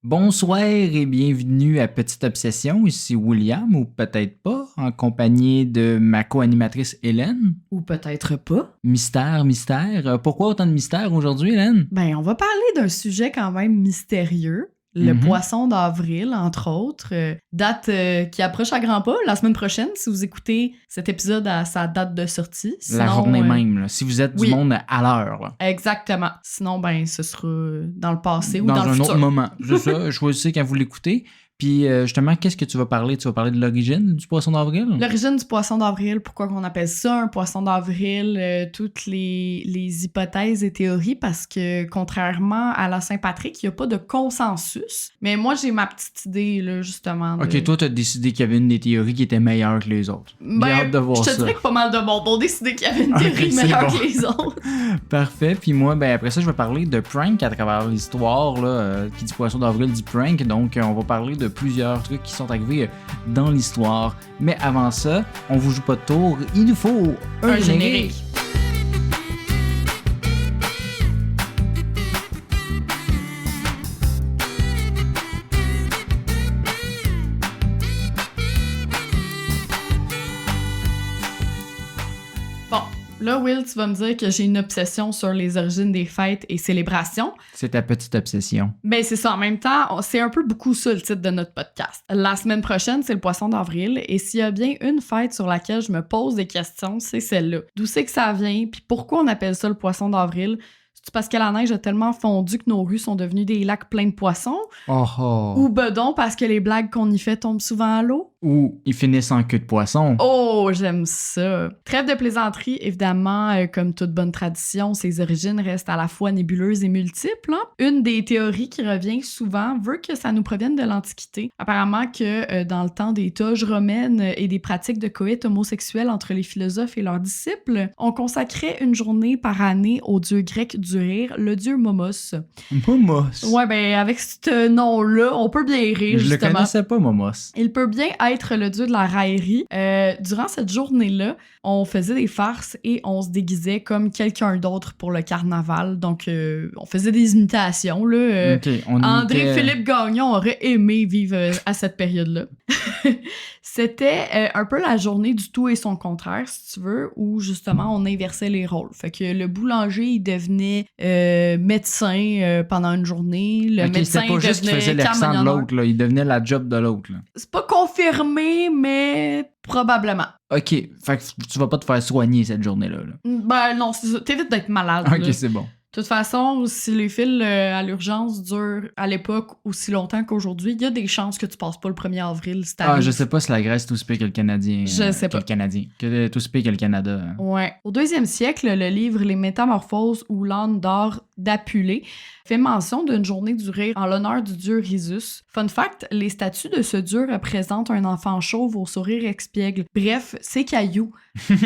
Bonsoir et bienvenue à Petite Obsession, ici William, ou peut-être pas, en compagnie de ma co-animatrice Hélène. Ou peut-être pas. Mystère. Pourquoi autant de mystère aujourd'hui, Hélène? Ben, on va parler d'un sujet quand même mystérieux. Le poisson d'avril, entre autres. Date qui approche à grands pas, la semaine prochaine, si vous écoutez cet épisode à sa date de sortie. Sinon, la journée même, là, si vous êtes du monde à l'heure. Là. Exactement. Sinon, ben, ce sera dans le passé ou dans le futur. Dans un autre moment. C'est ça, choisissez quand vous l'écoutez. Puis justement, qu'est-ce que tu vas parler? Tu vas parler de l'origine du poisson d'avril? L'origine du poisson d'avril, pourquoi on appelle ça un poisson d'avril, toutes les hypothèses et théories, parce que contrairement à la Saint-Patrick, il n'y a pas de consensus. Mais moi, j'ai ma petite idée, là, justement. Ok, toi, t'as décidé qu'il y avait une des théories qui était meilleure que les autres. Ben, j'ai hâte de voir je te ça. dirais que pas mal de monde ont décidé qu'il y avait une théorie meilleure que les autres. Parfait. Puis moi, ben après ça, je vais parler de prank à travers l'histoire. Là, qui dit poisson d'avril dit prank. Donc, on va parler de plusieurs trucs qui sont arrivés dans l'histoire. Mais avant ça, on vous joue pas de tour. Il nous faut un générique. Là, Will, tu vas me dire que j'ai une obsession sur les origines des fêtes et célébrations. C'est ta petite obsession. Ben, c'est ça. En même temps, c'est un peu beaucoup ça le titre de notre podcast. La semaine prochaine, c'est le poisson d'avril. Et s'il y a bien une fête sur laquelle je me pose des questions, c'est celle-là. D'où c'est que ça vient? Puis pourquoi on appelle ça le poisson d'avril? C'est parce que la neige a tellement fondu que nos rues sont devenues des lacs pleins de poissons? Ou bedon parce que les blagues qu'on y fait tombent souvent à l'eau? Ou ils finissent en queue de poisson. Oh, j'aime ça. Trêve de plaisanterie, évidemment, comme toute bonne tradition, ses origines restent à la fois nébuleuses et multiples. Hein? Une des théories qui revient souvent veut que ça nous provienne de l'Antiquité. Apparemment que dans le temps des toges romaines et des pratiques de coït homosexuel entre les philosophes et leurs disciples, on consacrait une journée par année au dieu grec du rire, le dieu Momos. Momos? Ouais, ben avec ce nom-là, on peut bien rire, justement. Je le connaissais pas, Momos. Il peut bien être le dieu de la raillerie. Durant cette journée-là, on faisait des farces et on se déguisait comme quelqu'un d'autre pour le carnaval. Donc, on faisait des imitations. Là. André-Philippe Gagnon aurait aimé vivre à cette période-là. C'était un peu la journée du tout et son contraire, si tu veux, où justement on inversait les rôles. Fait que le boulanger, il devenait médecin pendant une journée. Le médecin c'était pas juste qu'il faisait l'accent de l'autre, là. Il devenait la job de l'autre. Là. C'est pas confirmé, mais probablement. OK, fait que tu vas pas te faire soigner cette journée-là. Là. Ben non, c'est ça. T'évites d'être malade. OK, là. c'est bon. De toute façon, si les fils à l'urgence durent à l'époque aussi longtemps qu'aujourd'hui, il y a des chances que tu passes pas le 1er avril. Je sais pas si la Grèce est aussi pire que le Canadien. Je sais pas. Que tout aussi pire que le Canada. Hein. Ouais. Au 2e siècle, le livre Les Métamorphoses ou l'âne d'or d'Apulée fait mention d'une journée du rire en l'honneur du dieu Rhésus. Fun fact, les statues de ce dieu représentent un enfant chauve au sourire expiègle. Bref, c'est caillou.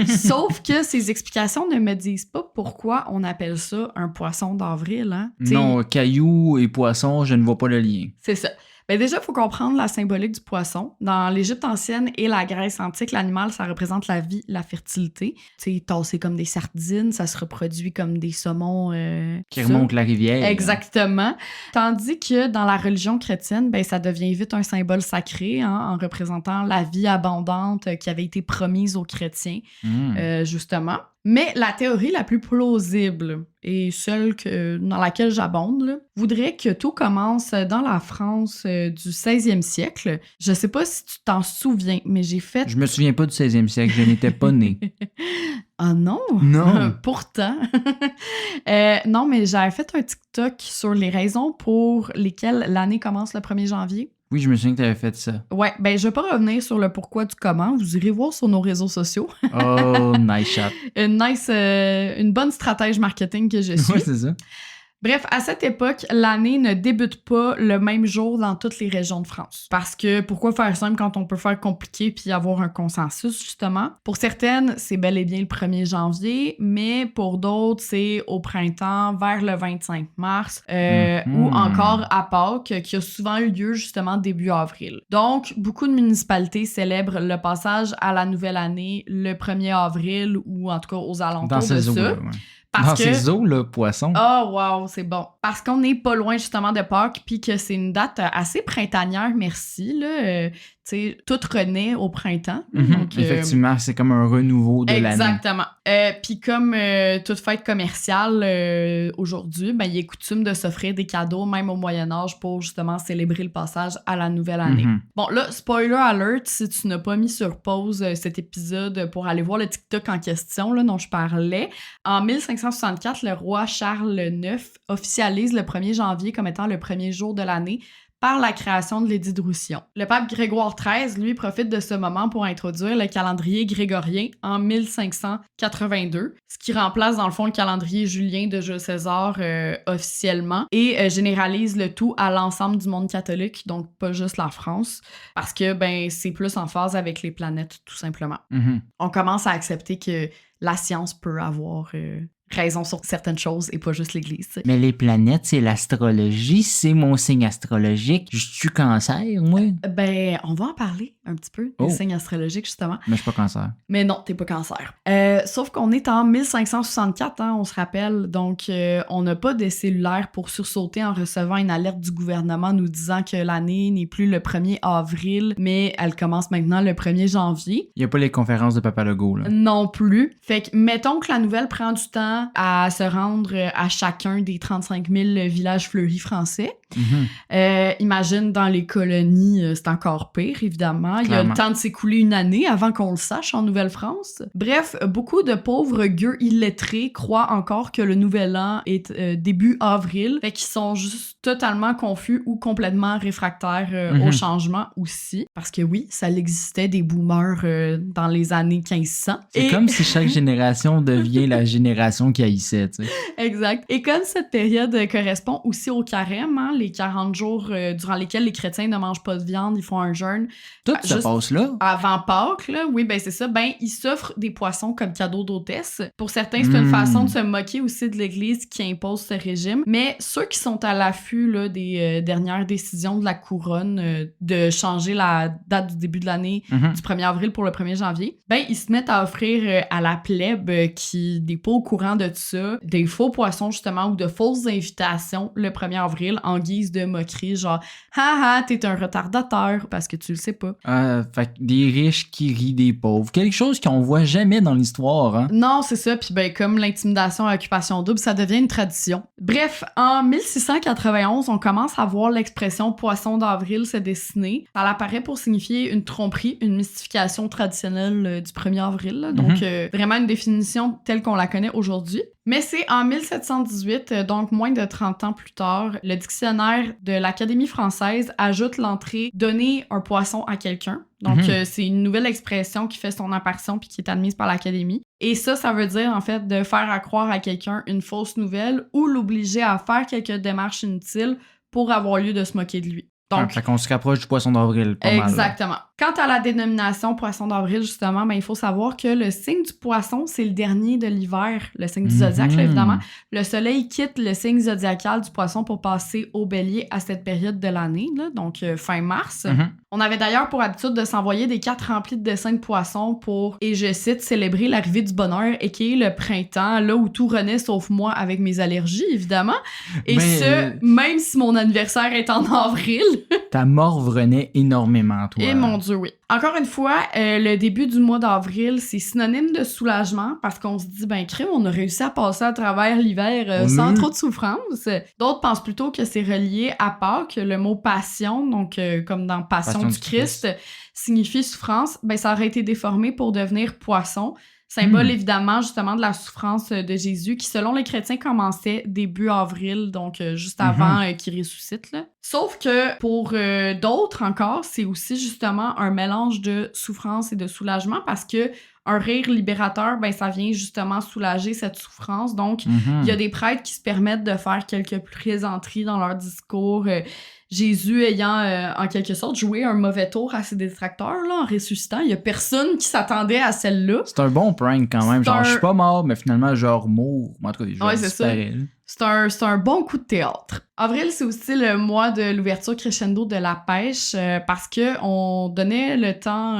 Sauf que ces explications ne me disent pas pourquoi on appelle ça un poisson d'avril. Hein? Non, caillou et poisson, je ne vois pas le lien. C'est ça. Ben déjà, il faut comprendre la symbolique du poisson. Dans l'Égypte ancienne et la Grèce antique, l'animal, ça représente la vie, la fertilité. Tu sais, tassé comme des sardines, ça se reproduit comme des saumons... qui remontent la rivière. Exactement. Tandis que dans la religion chrétienne, ben ça devient vite un symbole sacré, hein, en représentant la vie abondante qui avait été promise aux chrétiens, justement. Mais la théorie la plus plausible, et celle dans laquelle j'abonde, là, voudrait que tout commence dans la France du 16e siècle. Je sais pas si tu t'en souviens, mais j'ai fait... Je me souviens pas du 16e siècle, je n'étais pas né. Ah non? Non! Pourtant. Non, mais j'avais fait un TikTok sur les raisons pour lesquelles l'année commence le 1er janvier. Oui, je me souviens que tu avais fait ça. Ouais, ben je vais pas revenir sur le pourquoi du comment. Vous irez voir sur nos réseaux sociaux. Oh, nice shot. Une bonne stratège marketing que je suis. Oui, c'est ça. Bref, à cette époque, l'année ne débute pas le même jour dans toutes les régions de France. Parce que pourquoi faire simple quand on peut faire compliqué puis avoir un consensus, justement? Pour certaines, c'est bel et bien le 1er janvier, mais pour d'autres, c'est au printemps, vers le 25 mars, ou encore à Pâques, qui a souvent eu lieu justement début avril. Donc, beaucoup de municipalités célèbrent le passage à la nouvelle année le 1er avril ou en tout cas aux alentours de ça. Ouais. Dans ces eaux, là, poisson. Oh, wow, c'est bon. Parce qu'on n'est pas loin, justement, de Pâques, puis que c'est une date assez printanière, merci, là. Tu sais, tout renaît au printemps. Donc, effectivement, c'est comme un renouveau de l'année. Exactement. Puis comme toute fête commerciale, aujourd'hui, ben, il est coutume de s'offrir des cadeaux, même au Moyen-Âge, pour justement célébrer le passage à la nouvelle année. Bon, là, spoiler alert, si tu n'as pas mis sur pause cet épisode pour aller voir le TikTok en question là, dont je parlais, en 1564, le roi Charles IX officialise le 1er janvier comme étant le premier jour de l'année par la création de l'édit de Roussillon. Le pape Grégoire XIII, lui, profite de ce moment pour introduire le calendrier grégorien en 1582, ce qui remplace dans le fond le calendrier julien de Jules César officiellement et généralise le tout à l'ensemble du monde catholique, donc pas juste la France, parce que ben c'est plus en phase avec les planètes, tout simplement. On commence à accepter que la science peut avoir raison sur certaines choses et pas juste l'Église. T'sais. Mais les planètes, c'est l'astrologie, c'est mon signe astrologique. Je suis cancer, moi? Ben, on va en parler un petit peu, des signes astrologiques, justement. Mais je suis pas cancer. Mais non, t'es pas cancer. Sauf qu'on est en 1564, hein, on se rappelle, donc on n'a pas de cellulaire pour sursauter en recevant une alerte du gouvernement nous disant que l'année n'est plus le 1er avril, mais elle commence maintenant le 1er janvier. Il y a pas les conférences de Papa Legault, là. Non plus. Fait que, mettons que la nouvelle prend du temps à se rendre à chacun des 35 000 villages fleuris français. Imagine dans les colonies, c'est encore pire, évidemment. Clairement. Il y a le temps de s'écouler une année avant qu'on le sache en Nouvelle-France. Bref, beaucoup de pauvres gueux illettrés croient encore que le nouvel an est début avril. Fait qu'ils sont juste totalement confus ou complètement réfractaires au changement aussi. Parce que oui, ça existait des boomers dans les années 1500. C'est comme si chaque génération devient la génération qui haïssait, tu sais. Exact. Et comme cette période correspond aussi au carême, hein, les 40 jours durant lesquels les chrétiens ne mangent pas de viande, ils font un jeûne. Tout se passe là. Avant Pâques, là, oui, ben c'est ça. Ben, ils s'offrent des poissons comme cadeau d'hôtesse. Pour certains, c'est une façon de se moquer aussi de l'Église qui impose ce régime. Mais ceux qui sont à l'affût là, des dernières décisions de la couronne de changer la date du début de l'année du 1er avril pour le 1er janvier, ben, ils se mettent à offrir à la plèbe qui n'est pas au courant de tout ça, des faux poissons justement ou de fausses invitations le 1er avril en guise de moquerie, genre « Haha, t'es un retardateur parce que tu le sais pas. » Fait que des riches qui rient des pauvres. Quelque chose qu'on voit jamais dans l'histoire, hein? Non, c'est ça. Puis ben, comme l'intimidation à occupation double, ça devient une tradition. Bref, en 1691, on commence à voir l'expression « poisson d'avril » se dessiner. Ça apparaît pour signifier une tromperie, une mystification traditionnelle du 1er avril. Là. Donc, vraiment une définition telle qu'on la connaît aujourd'hui. Mais c'est en 1718, donc moins de 30 ans plus tard, le dictionnaire de l'Académie française ajoute l'entrée « donner un poisson à quelqu'un ». Donc, c'est une nouvelle expression qui fait son apparition puis qui est admise par l'Académie. Et ça veut dire, en fait, de faire accroire à quelqu'un une fausse nouvelle ou l'obliger à faire quelques démarches inutiles pour avoir lieu de se moquer de lui. Donc, fait qu'on se rapproche du poisson d'avril, pas mal. Exactement. Quant à la dénomination poisson d'avril, justement, ben, il faut savoir que le signe du poisson, c'est le dernier de l'hiver, le signe du zodiaque, là, évidemment. Le soleil quitte le signe zodiacal du poisson pour passer au bélier à cette période de l'année, là, donc fin mars. On avait d'ailleurs pour habitude de s'envoyer des cartes remplies de dessins de poissons pour, et je cite, célébrer l'arrivée du bonheur et qui est le printemps, là où tout renaît sauf moi avec mes allergies, évidemment. Et même si mon anniversaire est en avril. Ta morve renaît énormément, toi. Et mon Dieu, oui. Encore une fois, le début du mois d'avril, c'est synonyme de soulagement parce qu'on se dit, ben crime, on a réussi à passer à travers l'hiver sans trop de souffrance. D'autres pensent plutôt que c'est relié à Pâques, le mot passion, donc comme dans Passion du Christ, signifie souffrance. Ben ça aurait été déformé pour devenir poisson. Symbole évidemment justement de la souffrance de Jésus qui, selon les chrétiens, commençait début avril, donc juste avant qu'il ressuscite. Là. Sauf que pour d'autres encore, c'est aussi justement un mélange de souffrance et de soulagement parce que un rire libérateur, ben ça vient justement soulager cette souffrance. Donc, il y a des prêtres qui se permettent de faire quelques plaisanteries dans leur discours. Jésus ayant, en quelque sorte, joué un mauvais tour à ses détracteurs, là, en ressuscitant. Il y a personne qui s'attendait à celle-là. C'est un bon prank, quand même. Genre, je suis pas mort, mais finalement, genre, mort. En tout cas, c'est ça. C'est un bon coup de théâtre. Avril, c'est aussi le mois de l'ouverture crescendo de la pêche parce que on donnait le temps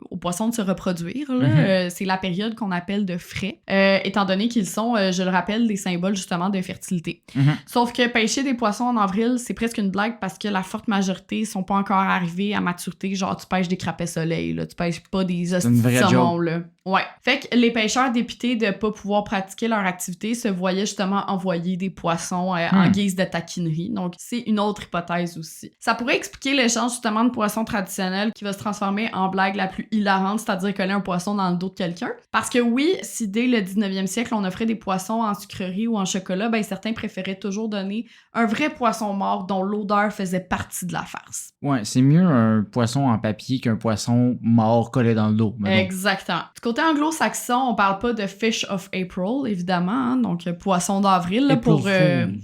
aux poissons de se reproduire. Là. C'est la période qu'on appelle de frai, étant donné qu'ils sont, je le rappelle, des symboles justement de fertilité. Sauf que pêcher des poissons en avril, c'est presque une blague parce que la forte majorité sont pas encore arrivés à maturité. Genre, tu pêches des crapets soleil, là. Tu pêches pas des hosties de saumon, là. Ouais. Fait que les pêcheurs dépités de pas pouvoir pratiquer leur activité se voyaient justement envoyer des poissons en guise de taquinerie. Donc, c'est une autre hypothèse aussi. Ça pourrait expliquer l'échange justement de poissons traditionnels qui va se transformer en blague la plus hilarante, c'est-à-dire coller un poisson dans le dos de quelqu'un. Parce que oui, si dès le 19e siècle, on offrait des poissons en sucrerie ou en chocolat, ben certains préféraient toujours donner un vrai poisson mort dont l'odeur faisait partie de la farce. Ouais, c'est mieux un poisson en papier qu'un poisson mort collé dans le dos. Exactement. Du côté anglo-saxon, on parle pas de fish of April, évidemment, hein, donc poisson d'avril. Là, pour,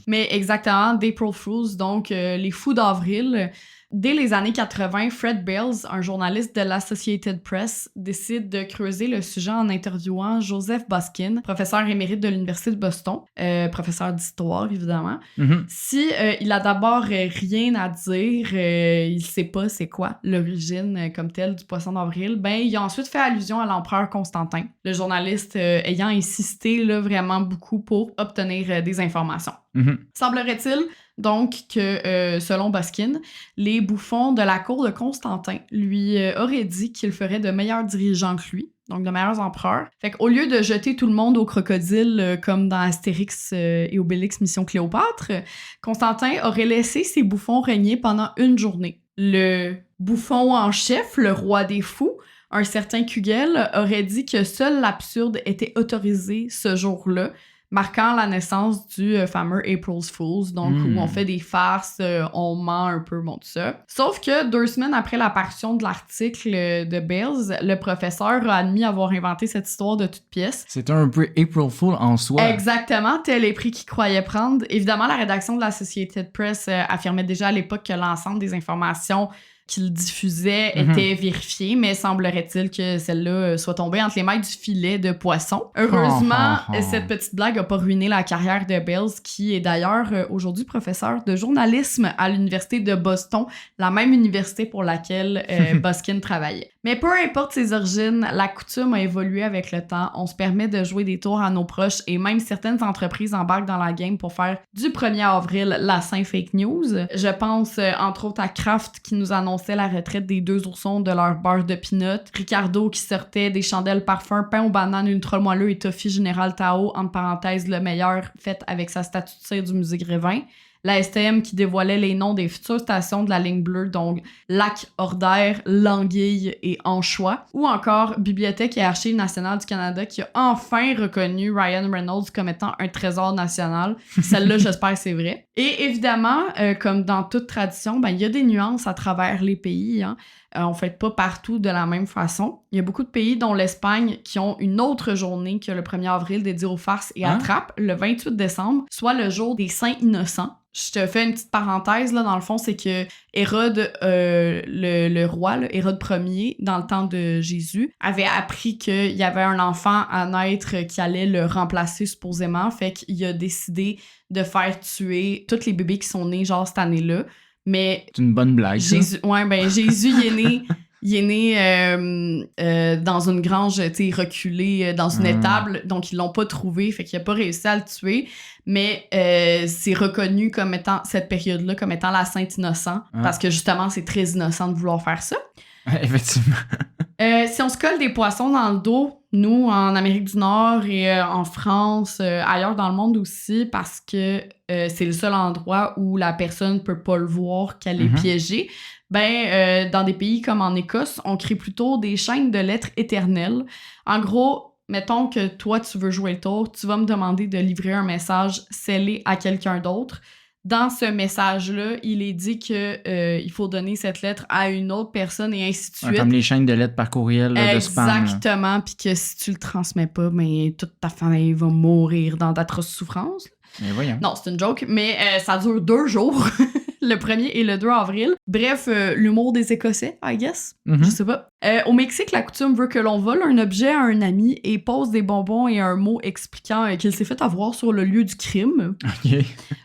mais exactement, d'April Fools, donc les fous d'avril. Dès les années 80, Fred Bales, un journaliste de l'Associated Press, décide de creuser le sujet en interviewant Joseph Boskin, professeur émérite de l'Université de Boston, professeur d'histoire, évidemment. Si il a d'abord rien à dire, il sait pas c'est quoi l'origine comme telle du poisson d'avril, ben il a ensuite fait allusion à l'empereur Constantin, le journaliste ayant insisté là, vraiment beaucoup pour obtenir des informations. Semblerait-il donc que, selon Boskin, les bouffons de la cour de Constantin lui auraient dit qu'il ferait de meilleurs dirigeants que lui, donc de meilleurs empereurs. Fait qu'au lieu de jeter tout le monde au crocodile comme dans Astérix et Obélix Mission Cléopâtre, Constantin aurait laissé ses bouffons régner pendant une journée. Le bouffon en chef, le roi des fous, un certain Kugel, aurait dit que seul l'absurde était autorisé ce jour-là, marquant la naissance du fameux April's Fools, donc où on fait des farces, on ment un peu, bon, tout ça. Sauf que 2 semaines après l'apparition de l'article de Bales, le professeur a admis avoir inventé cette histoire de toute pièce. C'était un peu April Fool en soi. Exactement, tel les prix qu'il croyait prendre. Évidemment, la rédaction de l'Associated Press affirmait déjà à l'époque que l'ensemble des informations qu'il diffusait était vérifiée, mais semblerait-il que celle-là soit tombée entre les mailles du filet de poisson. Heureusement, cette petite blague n'a pas ruiné la carrière de Bales, qui est d'ailleurs aujourd'hui professeur de journalisme à l'Université de Boston, la même université pour laquelle Boskin travaillait. Mais peu importe ses origines, la coutume a évolué avec le temps. On se permet de jouer des tours à nos proches et même certaines entreprises embarquent dans la game pour faire du 1er avril la Saint-Fake News. Je pense entre autres à Kraft qui nous annonçait la retraite des 2 oursons de leur beurre de peanut, Ricardo qui sortait des chandelles parfum, pain aux bananes ultra moelleux et toffee Général Tao, entre parenthèses le meilleur, fait avec sa statue de cire du musée Grévin. La STM qui dévoilait les noms des futures stations de la ligne bleue, donc Lac-Ordère, Languille et Anchois. Ou encore Bibliothèque et Archives nationales du Canada qui a enfin reconnu Ryan Reynolds comme étant un trésor national. Celle-là, j'espère que c'est vrai. Et évidemment, comme dans toute tradition, ben, il y a des nuances à travers les pays. Hein. On fête pas partout de la même façon. Il y a beaucoup de pays, dont l'Espagne, qui ont une autre journée que le 1er avril dédiée aux farces et attrapes, le 28 décembre, soit le jour des Saints Innocents. Je te fais une petite parenthèse, là, dans le fond, c'est que Hérode, le roi, là, Hérode Ier, dans le temps de Jésus, avait appris qu'il y avait un enfant à naître qui allait le remplacer supposément, fait qu'il a décidé de faire tuer tous les bébés qui sont nés genre cette année-là. Mais c'est une bonne blague. Jésus, ouais, ben Jésus, il est né dans une grange, tu sais, reculée dans une étable, donc ils l'ont pas trouvé, fait qu'il a pas réussi à le tuer. Mais c'est reconnu comme étant, cette période-là, comme étant la Saint-Innocent, parce que justement, c'est très innocent de vouloir faire ça. Effectivement. Si on se colle des poissons dans le dos, nous, en Amérique du Nord et en France, ailleurs dans le monde aussi, parce que c'est le seul endroit où la personne peut pas le voir qu'elle est piégée, ben, dans des pays comme en Écosse, on crée plutôt des chaînes de lettres éternelles. En gros, mettons que toi, tu veux jouer le tour, tu vas me demander de livrer un message scellé à quelqu'un d'autre. Dans ce message-là, il est dit que il faut donner cette lettre à une autre personne et ainsi de suite. Comme les chaînes de lettres par courriel là, de spam. Exactement, puis que si tu le transmets pas, ben, toute ta famille va mourir dans d'atroces souffrances. Mais voyons. Non, c'est une joke, mais ça dure 2 jours, le 1er et le 2 avril. Bref, l'humour des Écossais, I guess. Je sais pas. Au Mexique, la coutume veut que l'on vole un objet à un ami et pose des bonbons et un mot expliquant qu'il s'est fait avoir sur le lieu du crime. OK.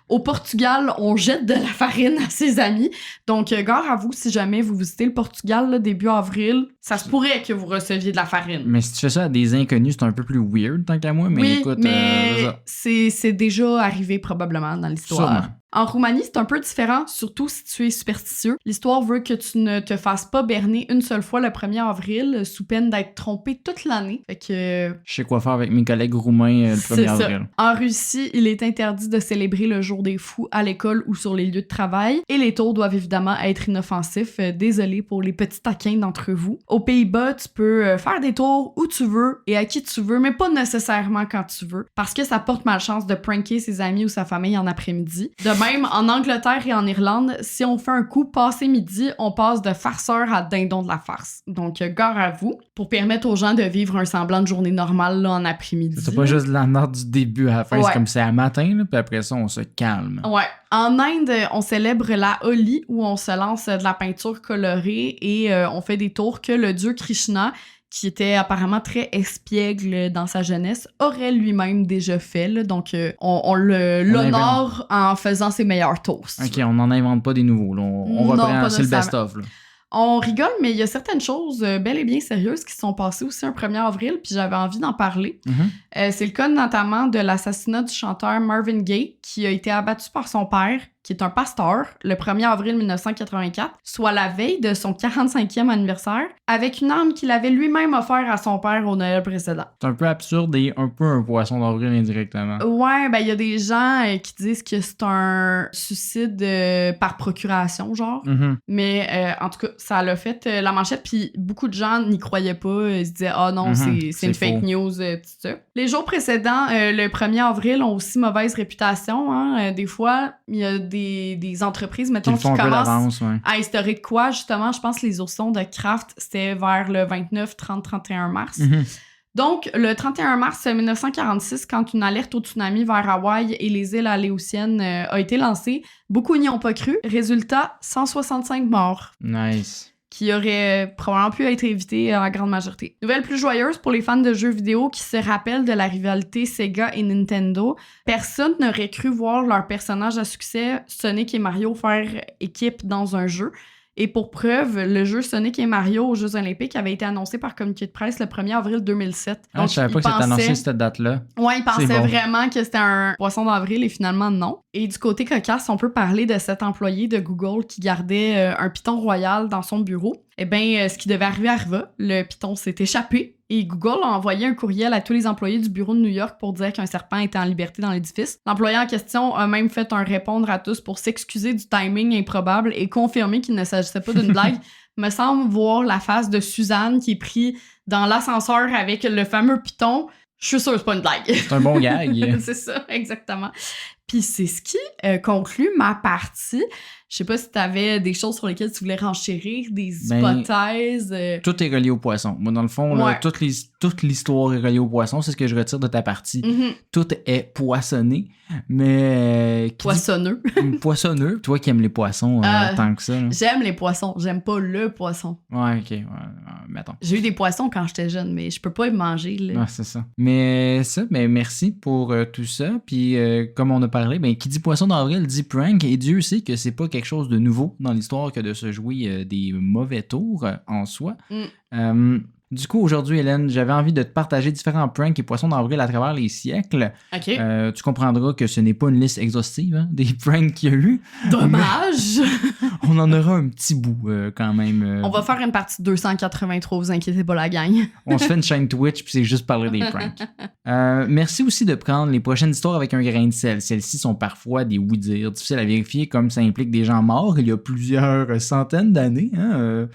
Au Portugal, on jette de la farine à ses amis. Donc, gare à vous, si jamais vous visitez le Portugal là, début avril, ça se pourrait que vous receviez de la farine. Mais si tu fais ça à des inconnus, c'est un peu plus weird tant qu'à moi, mais oui, écoute... mais c'est déjà arrivé probablement dans l'histoire. Sûrement. En Roumanie, c'est un peu différent, surtout si tu es superstitieux. L'histoire veut que tu ne te fasses pas berner une seule fois le 1er avril, sous peine d'être trompé toute l'année. Fait que... Je sais quoi faire avec mes collègues roumains le 1er avril. En Russie, il est interdit de célébrer le jour des fous à l'école ou sur les lieux de travail, et les tours doivent évidemment être inoffensifs. Désolé pour les petits taquins d'entre vous. Aux Pays-Bas, tu peux faire des tours où tu veux et à qui tu veux, mais pas nécessairement quand tu veux, parce que ça porte malchance de pranker ses amis ou sa famille en après-midi. De même, en Angleterre et en Irlande, si on fait un coup passé midi, on passe de farceur à dindon de la farce. Donc, gare à vous, pour permettre aux gens de vivre un semblant de journée normale là, en après-midi. C'est pas juste de la note du début à la fin, Ouais. c'est comme c'est à matin, là, puis après ça, on se calme. Ouais. En Inde, on célèbre la Holi, où on se lance de la peinture colorée et on fait des tours que le dieu Krishna, qui était apparemment très espiègle dans sa jeunesse, aurait lui-même déjà fait. Là. Donc, on l'honore en faisant ses meilleurs toasts. OK, on n'en invente pas des nouveaux. Là. On reprend, c'est le best-of. Là. On rigole, mais il y a certaines choses bel et bien sérieuses qui se sont passées aussi un 1er avril, puis j'avais envie d'en parler. C'est le cas notamment de l'assassinat du chanteur Marvin Gaye, qui a été abattu par son père, qui est un pasteur, le 1er avril 1984, soit la veille de son 45e anniversaire, avec une arme qu'il avait lui-même offert à son père au Noël précédent. C'est un peu absurde et un peu un poisson d'avril indirectement. Ouais, ben il y a des gens qui disent que c'est un suicide par procuration, genre. Mais en tout cas, ça l'a fait la manchette, puis beaucoup de gens n'y croyaient pas. Ils se disaient « Ah non, c'est une fake news, tout ça. » Les jours précédents, le 1er avril, ont aussi mauvaise réputation. Hein. Des fois, il y a des entreprises, mettons, qui commencent à instaurer de quoi, justement. Je pense que les oursons de Kraft, c'était vers le 29, 30, 31 mars. Donc, le 31 mars 1946, quand une alerte au tsunami vers Hawaï et les îles Aléoutiennes a été lancée, beaucoup n'y ont pas cru. Résultat, 165 morts. Nice. Qui auraient probablement pu être évités en grande majorité. Nouvelle plus joyeuse pour les fans de jeux vidéo qui se rappellent de la rivalité Sega et Nintendo. Personne n'aurait cru voir leurs personnages à succès, Sonic et Mario, faire équipe dans un jeu. Et pour preuve, le jeu Sonic et Mario aux Jeux Olympiques avait été annoncé par communiqué de presse le 1er avril 2007. Donc, je savais pas que c'était annoncé cette date-là. Ouais, ils pensaient vraiment que c'était un poisson d'avril et finalement non. Et du côté cocasse, on peut parler de cet employé de Google qui gardait un python royal dans son bureau. Eh bien, ce qui devait arriver arriva. Le python s'est échappé et Google a envoyé un courriel à tous les employés du bureau de New York pour dire qu'un serpent était en liberté dans l'édifice. L'employé en question a même fait un répondre à tous pour s'excuser du timing improbable et confirmer qu'il ne s'agissait pas d'une blague. Me semble voir la face de Suzanne qui est prise dans l'ascenseur avec le fameux python. Je suis sûre que c'est pas une blague. C'est un bon gag. C'est ça, exactement. Puis c'est ce qui conclut ma partie. Je sais pas si t'avais des choses sur lesquelles tu voulais renchérir, des hypothèses. Tout est relié au poisson. Moi, dans le fond, là, toute l'histoire est reliée au poisson. C'est ce que je retire de ta partie. Tout est poissonné, mais... Poissonneux. Poissonneux. Toi qui aimes les poissons tant que ça. Là. J'aime les poissons. J'aime pas le poisson. Ouais, OK. Ouais, mettons. J'ai eu des poissons quand j'étais jeune, mais je peux pas y manger. Là. Ouais, c'est ça. Mais merci pour tout ça. Puis, comme on a parlé, qui dit poisson d'avril dit prank. Et Dieu sait que c'est pas quelque chose de nouveau dans l'histoire que de se jouer des mauvais tours en soi. Du coup, aujourd'hui, Hélène, j'avais envie de te partager différents pranks et poissons d'avril à travers les siècles. OK. Tu comprendras que ce n'est pas une liste exhaustive des pranks qu'il y a eu. Dommage! On en aura un petit bout quand même. On va faire une partie 283, vous inquiétez pas la gang. On se fait une chaîne Twitch puis c'est juste parler des pranks. Merci aussi de prendre les prochaines histoires avec un grain de sel. Celles-ci sont parfois des oui-dire, difficiles à vérifier comme ça implique des gens morts il y a plusieurs centaines d'années. Hein?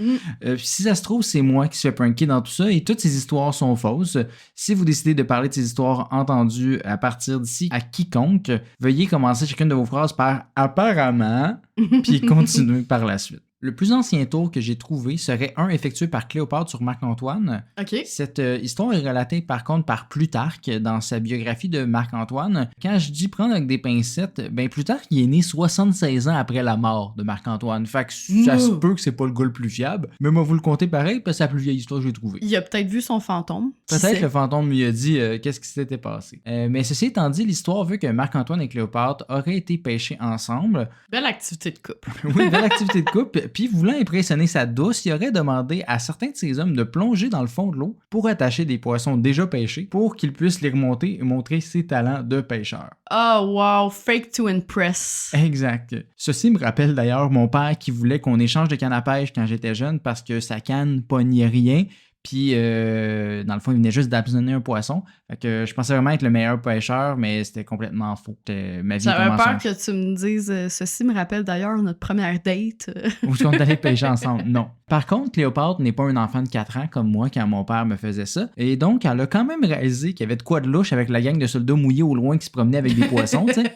Si ça se trouve, c'est moi qui se fais pranker dans tout ça et toutes ces histoires sont fausses. Si vous décidez de parler de ces histoires entendues à partir d'ici à quiconque, veuillez commencer chacune de vos phrases par « apparemment » puis continuer par la suite. Le plus ancien tour que j'ai trouvé serait un effectué par Cléopâtre sur Marc-Antoine. OK. Cette histoire est relatée par contre par Plutarque dans sa biographie de Marc-Antoine. Quand je dis prendre avec des pincettes, ben Plutarque il est né 76 ans après la mort de Marc-Antoine. Fait que ça se peut que c'est pas le gars le plus fiable, mais moi vous le comptez pareil parce que c'est la plus vieille histoire que j'ai trouvée. Il a peut-être vu son fantôme. Peut-être le fantôme lui a dit qu'est-ce qui s'était passé. Mais ceci étant dit, l'histoire veut que Marc-Antoine et Cléopâtre auraient été pêchés ensemble. Belle activité de couple. Oui, belle activité de couple. Puis, voulant impressionner sa douce, il aurait demandé à certains de ses hommes de plonger dans le fond de l'eau pour attacher des poissons déjà pêchés pour qu'il puisse les remonter et montrer ses talents de pêcheur. Oh wow, fake to impress. Exact. Ceci me rappelle d'ailleurs mon père qui voulait qu'on échange de canne à pêche quand j'étais jeune parce que sa canne pognait rien. Puis, dans le fond, il venait juste d'abandonner un poisson. Fait que je pensais vraiment être le meilleur pêcheur, mais c'était complètement faux. Ma vie J'avais commençait peur que tu me dises ceci me rappelle d'ailleurs notre première date. Où est-ce qu'on est allé pêcher ensemble? Non. Par contre, Cléopâtre n'est pas un enfant de 4 ans comme moi quand mon père me faisait ça. Et donc, elle a quand même réalisé qu'il y avait de quoi de louche avec la gang de soldats mouillés au loin qui se promenaient avec des poissons, tu sais.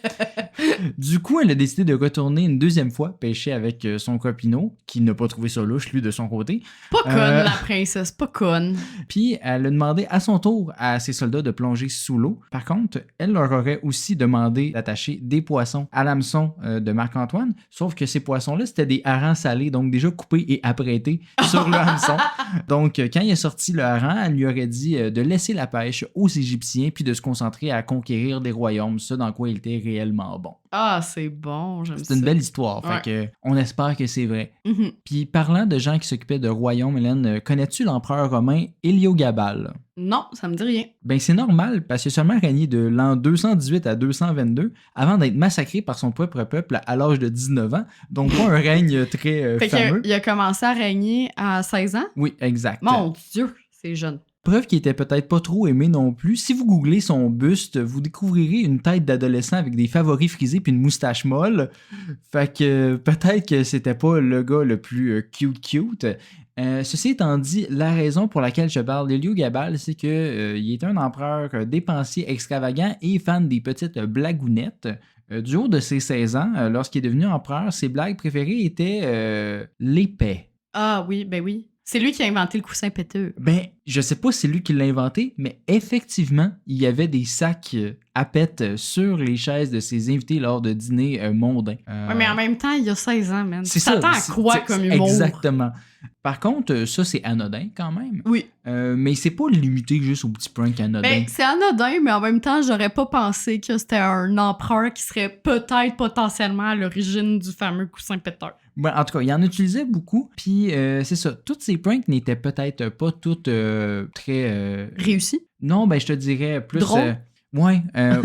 Du coup, elle a décidé de retourner une deuxième fois pêcher avec son copineau, qui n'a pas trouvé ça louche, lui, de son côté. Pas conne, la princesse, pas conne. Puis, elle a demandé à son tour à ses soldats de plonger sous l'eau. Par contre, elle leur aurait aussi demandé d'attacher des poissons à l'hameçon de Marc-Antoine, sauf que ces poissons-là, c'était des harengs salés, donc déjà coupés et apprêtés sur le hameçon. Donc, quand il a sorti le hareng, elle lui aurait dit de laisser la pêche aux Égyptiens puis de se concentrer à conquérir des royaumes, ce dans quoi il était réellement bon. Ah, c'est bon, j'aime ça. C'est une belle histoire, fait que on espère que c'est vrai. Mm-hmm. Puis parlant de gens qui s'occupaient de royaumes, Hélène, connais-tu l'empereur romain Héliogabale? Non, ça me dit rien. Ben c'est normal, parce qu'il a seulement régné de l'an 218 à 222 avant d'être massacré par son propre peuple à l'âge de 19 ans, donc pas un règne très fameux. Il a commencé à régner à 16 ans? Oui, exact. Mon Dieu, c'est jeune. Preuve qu'il était peut-être pas trop aimé non plus. Si vous googlez son buste, vous découvrirez une tête d'adolescent avec des favoris frisés puis une moustache molle. Fait que peut-être que c'était pas le gars le plus cute. Ceci étant dit, la raison pour laquelle je parle d'Héliogabale, c'est que il est un empereur dépensier extravagant et fan des petites blagounettes. Du haut de ses 16 ans, lorsqu'il est devenu empereur, ses blagues préférées étaient l'épée. Ah oui, ben oui. C'est lui qui a inventé le coussin péteux. Ben, je sais pas si c'est lui qui l'a inventé, mais effectivement, il y avait des sacs à pète sur les chaises de ses invités lors de dîners mondains. Ouais, mais en même temps, il y a 16 ans, man. C'est Tu t'attends à quoi comme humour? Exactement. Par contre, ça, c'est anodin quand même. Oui. Mais c'est pas limité juste au petit prank anodin. Ben, c'est anodin, mais en même temps, j'aurais pas pensé que c'était un empereur qui serait peut-être potentiellement à l'origine du fameux coussin péteur. Ben, en tout cas, il en utilisait beaucoup. Puis, c'est ça. Toutes ces pranks n'étaient peut-être pas toutes très... Réussi? Non, ben, je te dirais plus... Drôle? Ouais,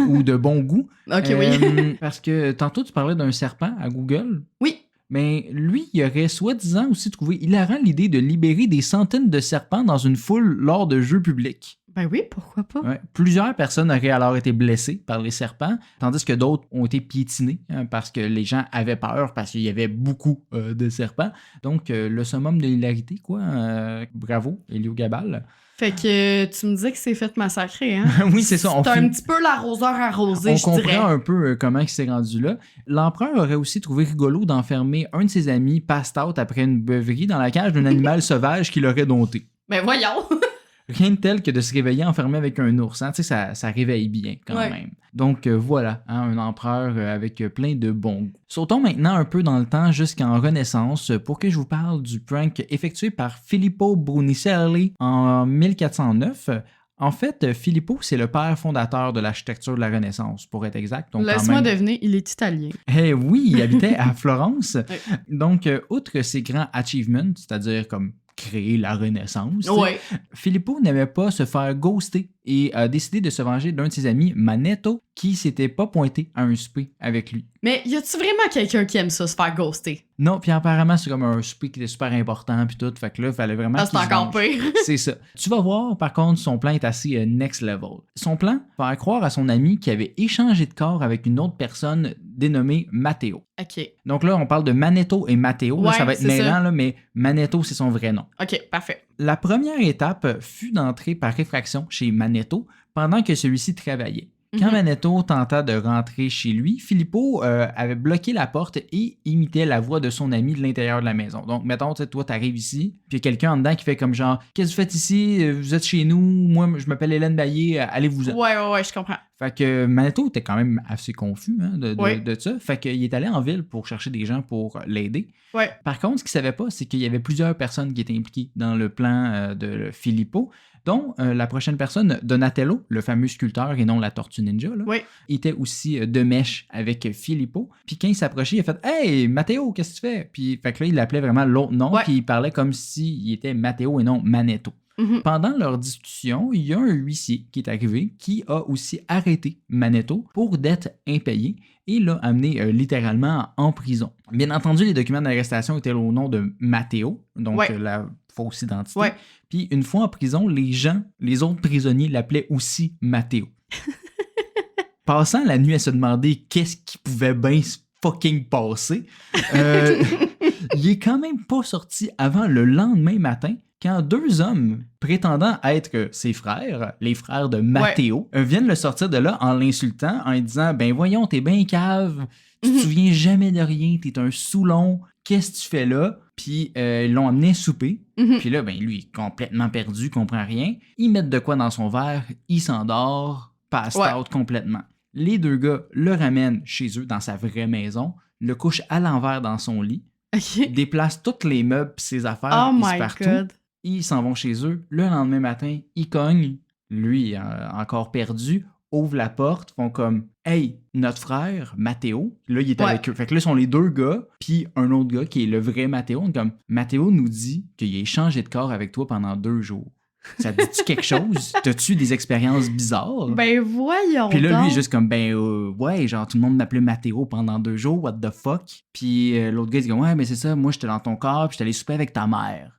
ou de bon goût. Ok, oui. Parce que tantôt, tu parlais d'un serpent à Google. Oui. Mais lui, il aurait soi-disant aussi trouvé hilarant l'idée de libérer des centaines de serpents dans une foule lors de jeux publics. Ben oui, pourquoi pas? Ouais. Plusieurs personnes auraient alors été blessées par les serpents, tandis que d'autres ont été piétinées parce que les gens avaient peur parce qu'il y avait beaucoup de serpents. Donc, le summum de l'hilarité, quoi. Bravo, Héliogabale. Fait que tu me disais que c'est fait massacrer, hein? Oui, c'est ça. C'est un petit peu l'arroseur arrosé, je dirais. On comprend un peu comment il s'est rendu là. L'empereur aurait aussi trouvé rigolo d'enfermer un de ses amis passed out après une beuverie dans la cage d'un animal sauvage qu'il aurait dompté. Ben voyons! Rien de tel que de se réveiller enfermé avec un ours. Hein? Tu sais, ça réveille bien quand même. Donc voilà, hein, un empereur avec plein de bons goûts. Sautons maintenant un peu dans le temps jusqu'en Renaissance pour que je vous parle du prank effectué par Filippo Brunicelli en 1409. En fait, Filippo, c'est le père fondateur de l'architecture de la Renaissance, pour être exact. Laisse-moi deviner, il est italien. Eh oui, il habitait à Florence. Donc, outre ses grands achievements, c'est-à-dire comme créer la Renaissance, Filippo n'aimait pas se faire ghoster et a décidé de se venger d'un de ses amis, Manetto, qui s'était pas pointé à un souper avec lui. Mais y a-tu vraiment quelqu'un qui aime ça, se faire ghoster? Non, puis apparemment, c'est comme un souper qui était super important, puis tout, fait que là, il fallait vraiment c'est encore pire. C'est ça. Tu vas voir, par contre, son plan est assez next level. Son plan, faire croire à son ami qu'il avait échangé de corps avec une autre personne dénommée Matteo. OK. Donc là, on parle de Manetto et Matteo. Là, ça va être mêlant, là, mais Manetto, c'est son vrai nom. OK, parfait. La première étape fut d'entrer par réfraction chez Manetto pendant que celui-ci travaillait. Quand Manetto tenta de rentrer chez lui, Filippo avait bloqué la porte et imitait la voix de son ami de l'intérieur de la maison. Donc, mettons, toi, t'arrives ici, puis il y a quelqu'un en dedans qui fait comme genre « Qu'est-ce que vous faites ici? Vous êtes chez nous? Moi, je m'appelle Hélène Baillé, allez-vous-en. » Ouais, je comprends. Fait que Manetto était quand même assez confus de ça. Fait qu'il est allé en ville pour chercher des gens pour l'aider. Ouais. Par contre, ce qu'il savait pas, c'est qu'il y avait plusieurs personnes qui étaient impliquées dans le plan de Filippo, dont la prochaine personne, Donatello, le fameux sculpteur et non la tortue ninja, là, était aussi de mèche avec Filippo. Puis quand il s'approchait, il a fait « Hey, Matteo, qu'est-ce que tu fais? » Puis fait que là, il l'appelait vraiment l'autre nom, puis il parlait comme s'il était Matteo et non Manetto. Pendant leur discussion, il y a un huissier qui est arrivé qui a aussi arrêté Manetto pour dette impayée et l'a amené littéralement en prison. Bien entendu, les documents d'arrestation étaient au nom de Matteo, donc la fausse identité. Puis une fois en prison, les autres prisonniers l'appelaient aussi Matteo. Passant la nuit à se demander qu'est-ce qui pouvait bien se fucking passer, il est quand même pas sorti avant le lendemain matin quand 2 hommes prétendant être ses frères, les frères de Matteo, viennent le sortir de là en l'insultant, en lui disant « Ben voyons, t'es bien cave, tu te souviens jamais de rien, t'es un saoulon, qu'est-ce que tu fais là? » Puis ils l'ont amené souper. Puis là, ben lui, complètement perdu, comprend rien. Ils mettent de quoi dans son verre, il s'endort, passe out complètement. Les 2 gars le ramènent chez eux, dans sa vraie maison, le couchent à l'envers dans son lit, déplacent tous les meubles et ses affaires partout. Ils s'en vont chez eux. Le lendemain matin, ils cognent. Lui, encore perdu, ouvre la porte, font comme « Hey, notre frère, Matteo. » Là, il est avec eux. Fait que là, sont les 2 gars, puis un autre gars qui est le vrai Matteo. Comme « Matteo nous dit qu'il a échangé de corps avec toi pendant 2 jours. » Ça te dit-tu quelque chose? T'as-tu des expériences bizarres? Ben voyons. Puis là, lui, juste comme, ouais, genre, tout le monde m'appelait Matteo pendant 2 jours, what the fuck? Puis l'autre gars, il dit, ouais, mais c'est ça, moi, j'étais dans ton corps, puis j'étais allé souper avec ta mère.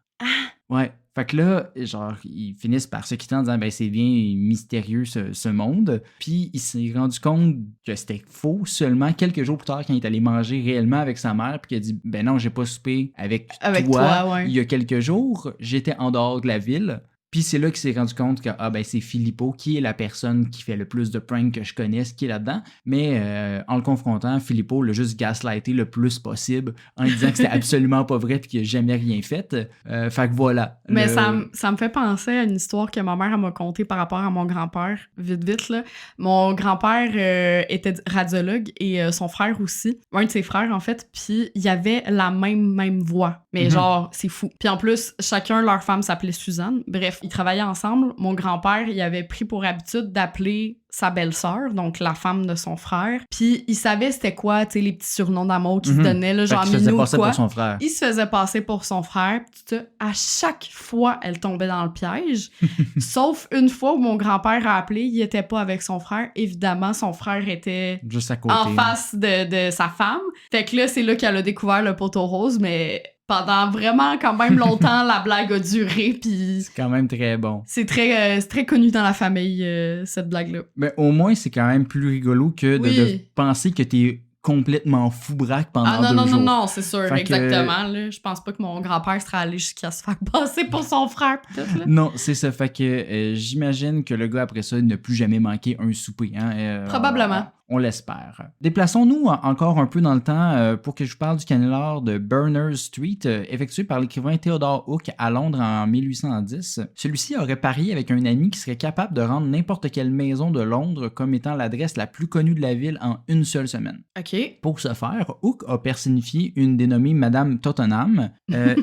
Ouais. Fait que là, genre, ils finissent par se quitter en disant, c'est bien mystérieux ce monde. Puis il s'est rendu compte que c'était faux seulement quelques jours plus tard quand il est allé manger réellement avec sa mère. Puis qu'il a dit, non, j'ai pas soupé avec toi. Il y a quelques jours, j'étais en dehors de la ville. Puis c'est là qu'il s'est rendu compte que c'est Filippo qui est la personne qui fait le plus de pranks que je connaisse qui est là-dedans. Mais en le confrontant, Filippo l'a juste gaslighté le plus possible en lui disant que c'était absolument pas vrai puis qu'il n'a jamais rien fait. Fait que voilà. Mais ça me fait penser à une histoire que ma mère elle m'a contée par rapport à mon grand-père. Vite, là. Mon grand-père était radiologue et son frère aussi. Un de ses frères, en fait. Puis il avait la même voix. Mais genre, c'est fou. Puis en plus, chacun, leur femme s'appelait Suzanne. Bref, ils travaillaient ensemble. Mon grand-père, il avait pris pour habitude d'appeler sa belle-sœur, donc la femme de son frère. Puis il savait c'était quoi, tu sais, les petits surnoms d'amour qu'il se donnait, là, genre Minou ou quoi. Pour son frère. Il se faisait passer pour son frère. Puis à chaque fois, elle tombait dans le piège. Sauf une fois où mon grand-père a appelé, il était pas avec son frère. Évidemment, son frère était juste à côté, en face de sa femme. Fait que là, c'est là qu'elle a découvert le poteau rose, mais pendant vraiment quand même longtemps, la blague a duré, puis c'est quand même très bon. C'est très connu dans la famille, cette blague-là. Mais au moins, c'est quand même plus rigolo que de penser que t'es complètement fou braque pendant 2 jours. Non, c'est sûr, exactement. Là, je pense pas que mon grand-père serait allé jusqu'à se faire passer pour son frère, peut-être. Là. Non, c'est ça. Fait que j'imagine que le gars, après ça, n'a plus jamais manqué un souper. Hein, probablement. On l'espère. Déplaçons-nous encore un peu dans le temps pour que je vous parle du canular de Berners Street, effectué par l'écrivain Theodore Hook à Londres en 1810. Celui-ci aurait parié avec un ami qui serait capable de rendre n'importe quelle maison de Londres comme étant l'adresse la plus connue de la ville en une seule semaine. OK. Pour ce faire, Hook a personnifié une dénommée Madame Tottenham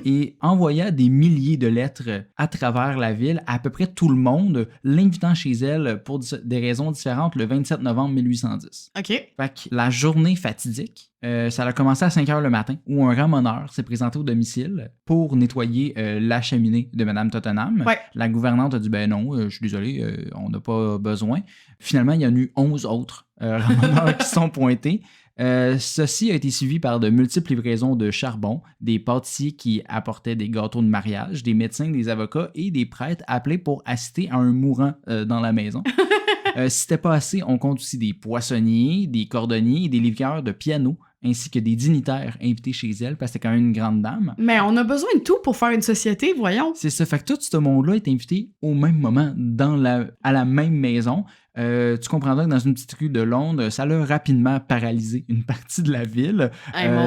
et envoya des milliers de lettres à travers la ville à peu près tout le monde, l'invitant chez elle pour des raisons différentes le 27 novembre 1810. OK. Fait que la journée fatidique, ça a commencé à 5h le matin où un ramoneur s'est présenté au domicile pour nettoyer la cheminée de Mme Tottenham. Ouais. La gouvernante a dit non, je suis désolé, on n'a pas besoin. Finalement, il y en a eu 11 autres ramoneurs qui sont pointés. Ceci a été suivi par de multiples livraisons de charbon, des pâtissiers qui apportaient des gâteaux de mariage, des médecins, des avocats et des prêtres appelés pour assister à un mourant dans la maison. Si c'était pas assez, on compte aussi des poissonniers, des cordonniers et des livreurs de piano, ainsi que des dignitaires invités chez elle, parce que c'était quand même une grande dame. Mais on a besoin de tout pour faire une société, voyons. C'est ça, fait que tout ce monde-là est invité au même moment à la même maison. Tu comprendras que dans une petite rue de Londres, ça l'a rapidement paralysé une partie de la ville.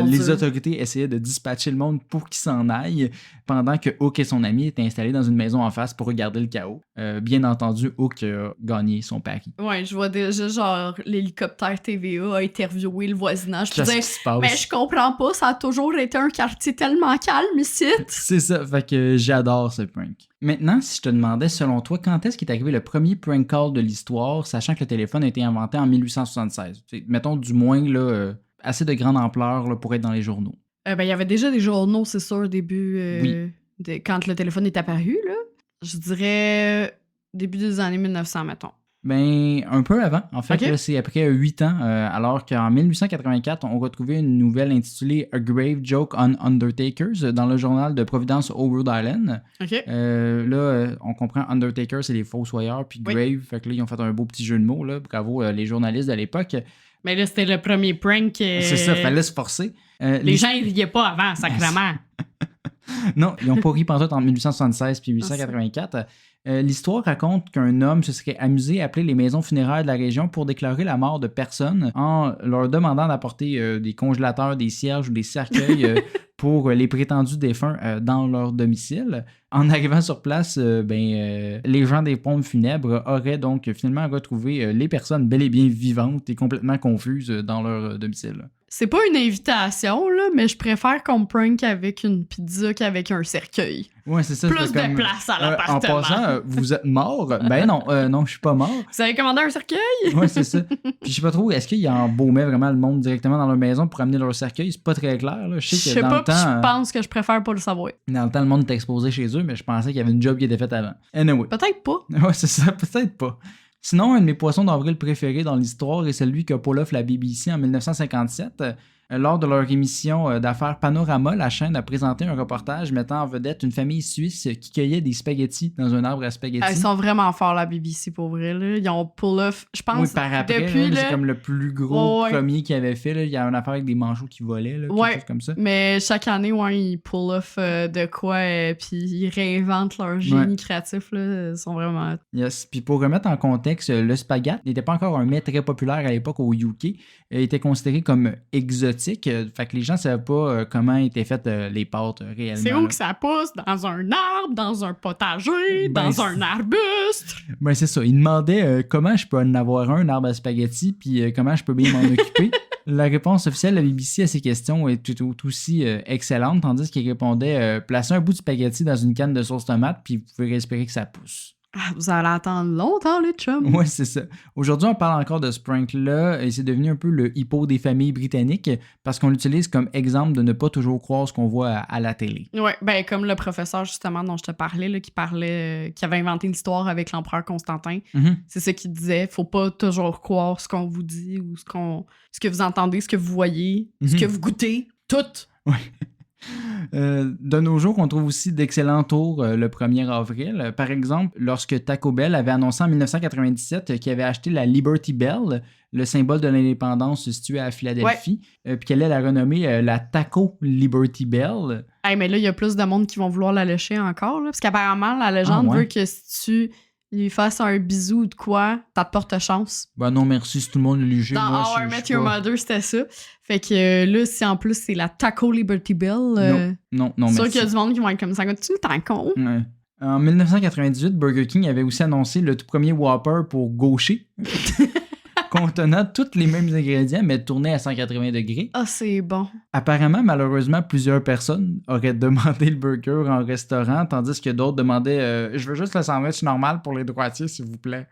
Les autorités essayaient de dispatcher le monde pour qu'il s'en aille, pendant que Hook et son ami étaient installés dans une maison en face pour regarder le chaos. Bien entendu, Hook a gagné son pari. Ouais, je vois déjà genre l'hélicoptère TVA a interviewé le voisinage. Qu'est-ce qui se passe? Mais je comprends pas, ça a toujours été un quartier tellement calme ici. C'est ça, fait que j'adore ce prank. Maintenant, si je te demandais, selon toi, quand est-ce qu'est arrivé le premier prank call de l'histoire, sachant que le téléphone a été inventé en 1876? Mettons du moins là, assez de grande ampleur là, pour être dans les journaux. Il y avait déjà des journaux, c'est sûr, au début, Oui. Quand le téléphone est apparu, là. Je dirais début des années 1900, mettons. Ben, un peu avant. En fait, Ok. là, c'est après 8 ans, alors qu'en 1884, on retrouvait une nouvelle intitulée A Grave Joke on Undertakers dans le journal de Providence au Rhode Island. OK. On comprend Undertaker, c'est les fossoyeurs, puis Oui. Grave, fait que là, ils ont fait un beau petit jeu de mots, là. Bravo les journalistes de l'époque. Mais là, c'était le premier prank. C'est ça, fallait se forcer. Les gens, ils riaient pas avant, sacrément. Non, ils n'ont pas ri pantoute en 1876 puis 1884. L'histoire raconte qu'un homme se serait amusé à appeler les maisons funéraires de la région pour déclarer la mort de personnes en leur demandant d'apporter des congélateurs, des cierges ou des cercueils pour les prétendus défunts dans leur domicile. En arrivant sur place, les gens des pompes funèbres auraient donc finalement retrouvé les personnes bel et bien vivantes et complètement confuses dans leur domicile. C'est pas une invitation, là, mais je préfère qu'on me prank avec une pizza qu'avavec un cercueil. Ouais, c'est ça. Plus de place à l'appartement. En passant, vous êtes mort? Ben non, je suis pas mort. Vous avez commandé un cercueil? Ouais, c'est ça. Puis je sais pas trop, est-ce qu'ils embaumaient vraiment le monde directement dans leur maison pour amener leur cercueil? C'est pas très clair. Là. Je sais que dans le temps, je pense que je préfère pas le savoir. dans le temps, le monde était exposé chez eux, mais je pensais qu'il y avait une job qui était faite avant. Anyway. Peut-être pas. Ouais, c'est ça, peut-être pas. Sinon, un de mes poissons d'avril préférés dans l'histoire est celui qu'a pull off la BBC en 1957. Lors de leur émission d'affaires Panorama, la chaîne a présenté un reportage mettant en vedette une famille suisse qui cueillait des spaghettis dans un arbre à spaghettis. Ils sont vraiment forts, la BBC, pour vrai. Là. Ils ont pull off, je pense, oui, par après, depuis... là, c'est comme le plus gros Ouais. premier qu'ils avaient fait. Là. Il y a une affaire avec des manchots qui volaient, là, quelque chose comme ça. Mais chaque année, ils pull off de quoi, puis ils réinventent leur génie créatif. Là. Ils sont vraiment... Yes. Puis pour remettre en contexte, le spaghette n'était pas encore un mets très populaire à l'époque au UK. Il était considéré comme exotique. Fait que les gens ne savaient pas comment étaient faites les pâtes réellement. C'est où que ça pousse? Dans un arbre, dans un potager, dans un arbuste? Ben c'est ça. Ils demandaient comment je peux en avoir un arbre à spaghetti, puis comment je peux bien m'en occuper. La réponse officielle de la BBC à ces questions est tout aussi excellente, tandis qu'ils répondaient placez un bout de spaghetti dans une canne de sauce tomate, puis vous pouvez espérer que ça pousse. Ah, vous allez attendre longtemps, les chums. Ouais, c'est ça. Aujourd'hui, on parle encore de ce prank-là et c'est devenu un peu le hippo des familles britanniques parce qu'on l'utilise comme exemple de ne pas toujours croire ce qu'on voit à la télé. Ouais, ben comme le professeur justement dont je te parlais, là, qui avait inventé l'histoire avec l'empereur Constantin. Mm-hmm. C'est ça qu'il disait. Faut pas toujours croire ce qu'on vous dit ou ce que vous entendez, ce que vous voyez, ce que vous goûtez. Tout. Ouais. De nos jours, on trouve aussi d'excellents tours le 1er avril. Par exemple, lorsque Taco Bell avait annoncé en 1997 qu'il avait acheté la Liberty Bell, le symbole de l'indépendance situé à Philadelphie, puis qu'elle allait la renommer la Taco Liberty Bell. Hey, mais là, il y a plus de monde qui vont vouloir la lécher encore, là, parce qu'apparemment, la légende veut que si tu lui fasses un bisou ou de quoi, ça te porte chance. Ben non, merci, si tout le monde le léger. Dans moi, How I Met Your Mother, c'était ça. Fait que là, si en plus c'est la Taco Liberty Bell, non, c'est sûr merci. qu'il y a du monde qui vont être comme ça. Tu le taco? Ouais. En 1998, Burger King avait aussi annoncé le tout premier Whopper pour gaucher, contenant tous les mêmes ingrédients, mais tourné à 180 degrés. Ah, c'est bon. Apparemment, malheureusement, plusieurs personnes auraient demandé le burger en restaurant, tandis que d'autres demandaient je veux juste le sandwich normal pour les droitiers, s'il vous plaît.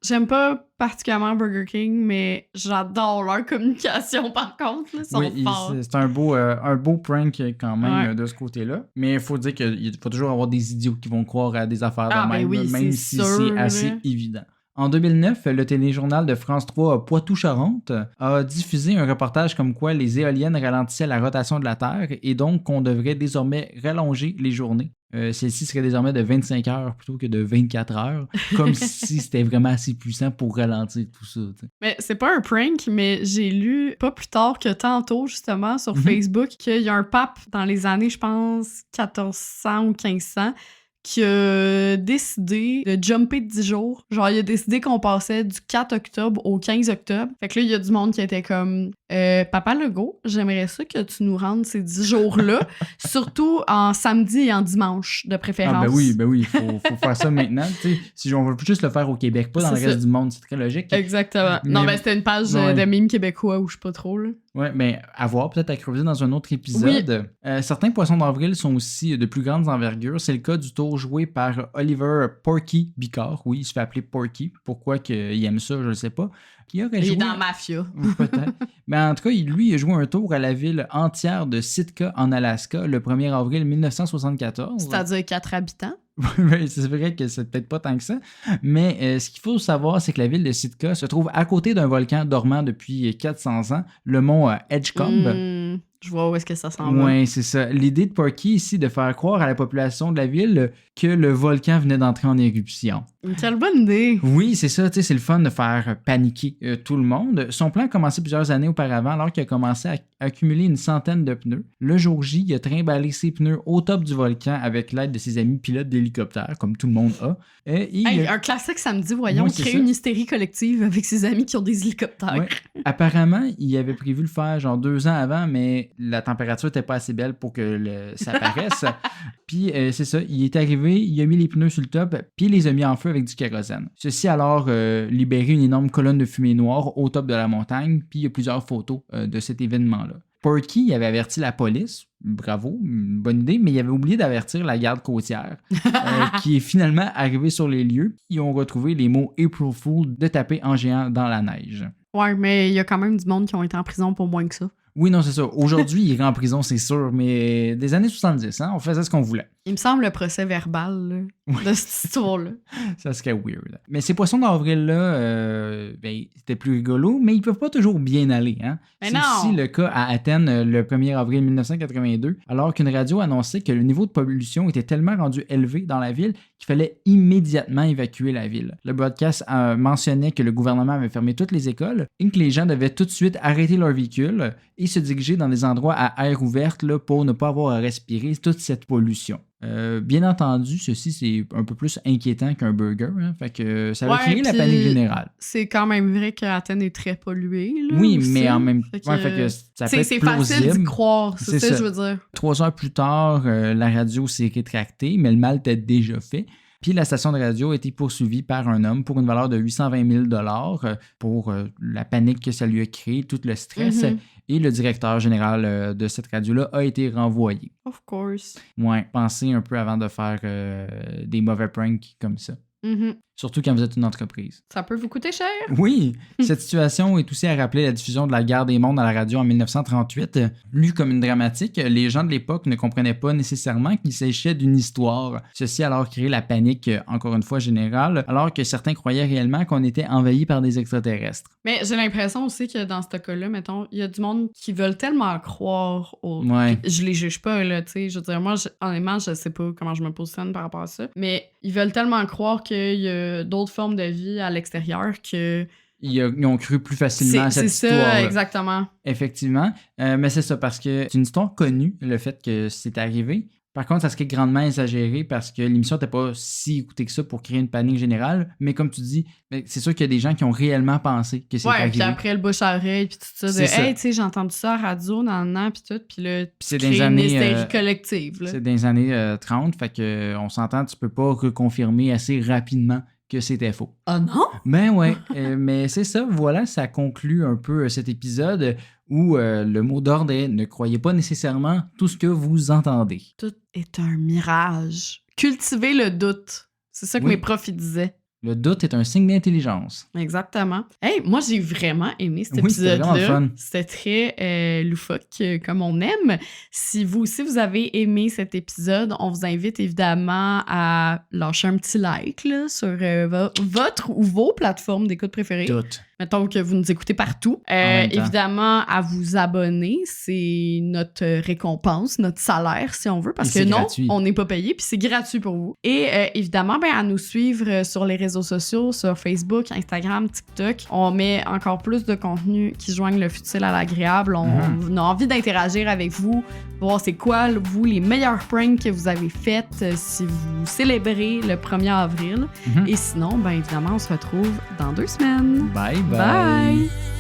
J'aime pas particulièrement Burger King, mais j'adore leur communication, par contre. Là, ils sont forts. C'est un beau prank quand même de ce côté-là. Mais il faut dire qu'il faut toujours avoir des idiots qui vont croire à des affaires de même, même si c'est assez évident. En 2009, le téléjournal de France 3 Poitou-Charentes a diffusé un reportage comme quoi les éoliennes ralentissaient la rotation de la Terre et donc qu'on devrait désormais rallonger les journées. Celle-ci serait désormais de 25 heures plutôt que de 24 heures, comme si c'était vraiment assez puissant pour ralentir tout ça. T'sais. Mais c'est pas un prank, mais j'ai lu pas plus tard que tantôt, justement, sur Facebook, qu'il y a un pape dans les années, je pense, 1400 ou 1500, qui a décidé de jumper de 10 jours. Genre, il a décidé qu'on passait du 4 octobre au 15 octobre. Fait que là, il y a du monde qui était comme Papa Legault, j'aimerais ça que tu nous rendes ces 10 jours-là, surtout en samedi et en dimanche, de préférence. Ah, ben oui, faut faire ça maintenant. Tu sais, si on veut juste le faire au Québec, pas dans le reste du monde, c'est très logique. Exactement. Mais, non, ben c'était une page de mimes québécois ou je sais pas trop, là. Ouais, mais à voir, peut-être à creuser dans un autre épisode. Oui. Certains poissons d'avril sont aussi de plus grandes envergures. C'est le cas du tour joué par Oliver Porky Bicard. Oui, il se fait appeler Porky. Pourquoi il aime ça, je ne sais pas. Il est dans Mafia. Peut-être. Mais en tout cas, lui, il a joué un tour à la ville entière de Sitka, en Alaska, le 1er avril 1974. C'est-à-dire 4 habitants. Oui, c'est vrai que c'est peut-être pas tant que ça. Mais ce qu'il faut savoir, c'est que la ville de Sitka se trouve à côté d'un volcan dormant depuis 400 ans, le mont Edgecumbe. Je vois où est-ce que ça s'en va. Oui, c'est ça. L'idée de Porky ici, de faire croire à la population de la ville que le volcan venait d'entrer en éruption. Quelle bonne idée! Oui, c'est ça, tu sais, c'est le fun de faire paniquer tout le monde. Son plan a commencé plusieurs années auparavant, alors qu'il a commencé à accumuler une centaine de pneus. Le jour J, il a trimballé ses pneus au top du volcan avec l'aide de ses amis pilotes d'hélicoptère, comme tout le monde a. Un classique samedi, voyons, créer une hystérie collective avec ses amis qui ont des hélicoptères. Ouais. Apparemment, il avait prévu le faire genre 2 ans avant, mais la température n'était pas assez belle pour que ça apparaisse. Puis c'est ça, il est arrivé, il a mis les pneus sur le top, puis il les a mis en feu avec du kérosène. Ceci a alors libéré une énorme colonne de fumée noire au top de la montagne, puis il y a plusieurs photos de cet événement-là. Porky avait averti la police, bravo, une bonne idée, mais il avait oublié d'avertir la garde côtière, qui est finalement arrivée sur les lieux. Ils ont retrouvé les mots April Fool de taper en géant dans la neige. Ouais, mais il y a quand même du monde qui ont été en prison pour moins que ça. Oui, non, c'est ça. Aujourd'hui, il est en prison, c'est sûr, mais des années 70, hein, on faisait ce qu'on voulait. Il me semble le procès verbal de cette histoire-là. Ça serait weird. Mais ces poissons d'avril-là, c'était plus rigolo, mais ils peuvent pas toujours bien aller. Hein? C'est aussi le cas à Athènes le 1er avril 1982, alors qu'une radio annonçait que le niveau de pollution était tellement rendu élevé dans la ville qu'il fallait immédiatement évacuer la ville. Le broadcast mentionnait que le gouvernement avait fermé toutes les écoles et que les gens devaient tout de suite arrêter leurs véhicules et se diriger dans des endroits à air ouverte là, pour ne pas avoir à respirer toute cette pollution. Bien entendu, ceci c'est un peu plus inquiétant qu'un burger, hein, fait que ça va créer la panique générale. C'est quand même vrai qu'Athènes est très polluée. Là, oui, aussi. Mais en même temps, ça peut être c'est plausible. Facile d'y croire, c'est ça que je veux dire. 3 heures plus tard, la radio s'est rétractée, mais le mal était déjà fait. Puis la station de radio a été poursuivie par un homme pour une valeur de 820 000 pour la panique que ça lui a créé, tout le stress. Mm-hmm. Et le directeur général de cette radio-là a été renvoyé. Of course. Ouais, pensez un peu avant de faire des mauvais pranks comme ça. Mm-hmm. Surtout quand vous êtes une entreprise. Ça peut vous coûter cher. Oui, cette situation est aussi à rappeler la diffusion de la guerre des mondes à la radio en 1938. Lue comme une dramatique, les gens de l'époque ne comprenaient pas nécessairement qu'il s'agissait d'une histoire. Ceci a alors créé la panique, encore une fois générale, alors que certains croyaient réellement qu'on était envahi par des extraterrestres. Mais j'ai l'impression aussi que dans ce cas-là, mettons, il y a du monde qui veulent tellement croire au... Ouais. Je les juge pas, là, tu sais. Je veux dire, moi, honnêtement, je sais pas comment je me positionne par rapport à ça, mais ils veulent tellement croire qu'il y a d'autres formes de vie à l'extérieur que... Ils ont cru plus facilement à cette histoire. C'est ça, exactement. Effectivement. Mais c'est ça, parce que c'est une histoire connue, le fait que c'est arrivé. Par contre, ça serait grandement exagéré parce que l'émission n'était pas si écoutée que ça pour créer une panique générale. Mais comme tu dis, c'est sûr qu'il y a des gens qui ont réellement pensé que c'est arrivé. Puis après, le bouche à oreille, puis tout ça. Hey, tu sais, j'ai entendu ça à la radio, puis tout. Puis là, c'est des années, une hystérie collective. Là. C'est des années 30, fait qu'on s'entend, tu peux pas reconfirmer assez rapidement que c'était faux. Ah non? Ben ouais, mais c'est ça, voilà, ça conclut un peu cet épisode où le mot d'ordre est « Ne croyez pas nécessairement tout ce que vous entendez ». Tout est un mirage. Cultivez le doute. C'est ça que mes profs disaient. Le doute est un signe d'intelligence. Exactement. Hey, moi, j'ai vraiment aimé cet épisode-là. C'était très loufoque, comme on aime. Si vous aussi, vous avez aimé cet épisode, on vous invite évidemment à lâcher un petit like là, sur votre ou vos plateformes d'écoute préférées. Toutes. mettons que vous nous écoutez partout. même temps. Évidemment, à vous abonner, c'est notre récompense, notre salaire, si on veut, parce Et que c'est non, gratuit. on n'est pas payé, puis c'est gratuit pour vous. Et évidemment, à nous suivre sur les réseaux sociaux, sur Facebook, Instagram, TikTok. On met encore plus de contenu qui joignent le futile à l'agréable. On a envie d'interagir avec vous, voir c'est quoi, vous, les meilleurs pranks que vous avez faites si vous célébrez le 1er avril. Mhm. Et sinon, évidemment, on se retrouve dans 2 semaines. Bye bye. Bye!